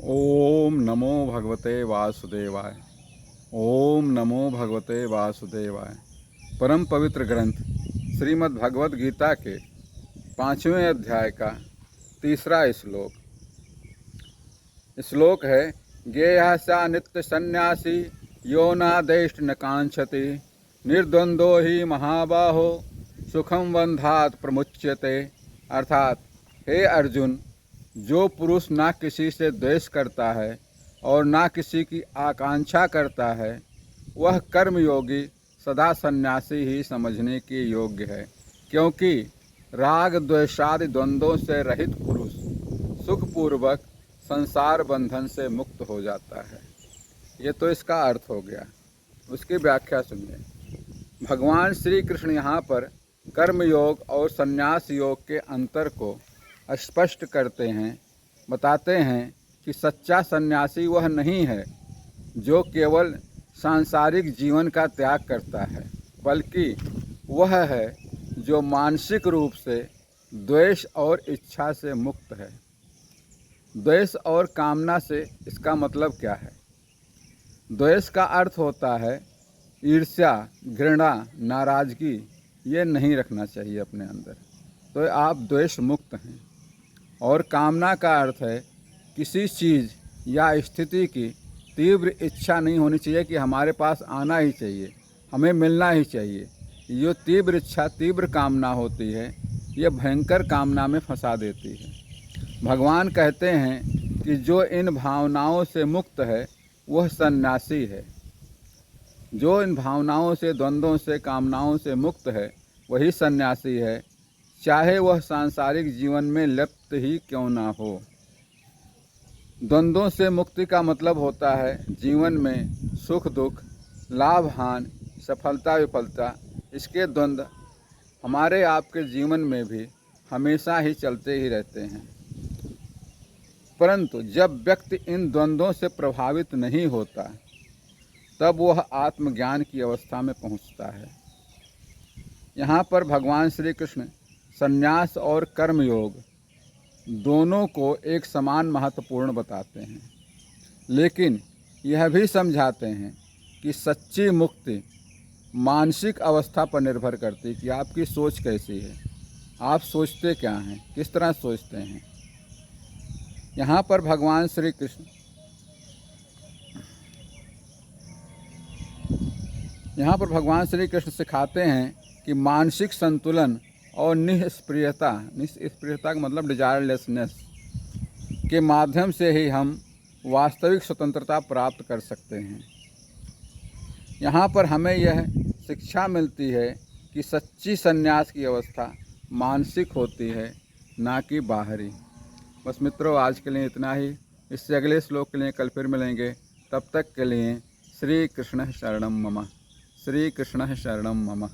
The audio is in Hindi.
ओम नमो भगवते वासुदेवाय। ओम नमो भगवते वासुदेवाय। परम पवित्र ग्रंथ श्रीमद् भगवत गीता के 5वें अध्याय का तीसरा श्लोक है। ज्ञेयः स नित्य सन्यासी यो नादेष्ट न कांक्षति निर्द्वंद्वो ही महाबाहो सुखम बंधात प्रमुच्यते। अर्थात हे अर्जुन, जो पुरुष ना किसी से द्वेष करता है और ना किसी की आकांक्षा करता है, वह कर्मयोगी सदा सन्यासी ही समझने के योग्य है, क्योंकि राग द्वेषादि द्वंद्वों से रहित पुरुष सुखपूर्वक संसार बंधन से मुक्त हो जाता है। ये तो इसका अर्थ हो गया। उसकी व्याख्या सुनिए। भगवान श्री कृष्ण यहाँ पर कर्मयोग और संन्यास योग के अंतर को स्पष्ट करते हैं। बताते हैं कि सच्चा सन्यासी वह नहीं है जो केवल सांसारिक जीवन का त्याग करता है, बल्कि वह है जो मानसिक रूप से द्वेष और इच्छा से मुक्त है। द्वेष और कामना से इसका मतलब क्या है? द्वेष का अर्थ होता है ईर्ष्या, घृणा, नाराज़गी। ये नहीं रखना चाहिए अपने अंदर, तो आप द्वेष मुक्त हैं। और कामना का अर्थ है किसी चीज़ या स्थिति की तीव्र इच्छा नहीं होनी चाहिए कि हमारे पास आना ही चाहिए, हमें मिलना ही चाहिए। ये तीव्र इच्छा, तीव्र कामना होती है, ये भयंकर कामना में फंसा देती है। भगवान कहते हैं कि जो इन भावनाओं से मुक्त है वह सन्यासी है। जो इन भावनाओं से, द्वंद्वों से, कामनाओं से मुक्त है वही सन्यासी है, चाहे वह सांसारिक जीवन में लिप्त ही क्यों ना हो। द्वंद्वों से मुक्ति का मतलब होता है जीवन में सुख दुख, लाभ हानि, सफलता विफलता, इसके द्वंद्व हमारे आपके जीवन में भी हमेशा ही चलते ही रहते हैं। परंतु जब व्यक्ति इन द्वंद्वों से प्रभावित नहीं होता, तब वह आत्मज्ञान की अवस्था में पहुंचता है। यहाँ पर भगवान श्री कृष्ण संन्यास और कर्मयोग दोनों को एक समान महत्वपूर्ण बताते हैं, लेकिन यह भी समझाते हैं कि सच्ची मुक्ति मानसिक अवस्था पर निर्भर करती है कि आपकी सोच कैसी है, आप सोचते क्या हैं, किस तरह सोचते हैं। यहाँ पर भगवान श्री कृष्ण सिखाते हैं कि मानसिक संतुलन और निष्क्रियता का मतलब डिजायरलेसनेस के माध्यम से ही हम वास्तविक स्वतंत्रता प्राप्त कर सकते हैं। यहाँ पर हमें यह शिक्षा मिलती है कि सच्ची संन्यास की अवस्था मानसिक होती है, ना कि बाहरी। बस मित्रों, आज के लिए इतना ही। इससे अगले श्लोक के लिए कल फिर मिलेंगे। तब तक के लिए श्री कृष्ण शरणम मम। श्री कृष्ण शरणम मम।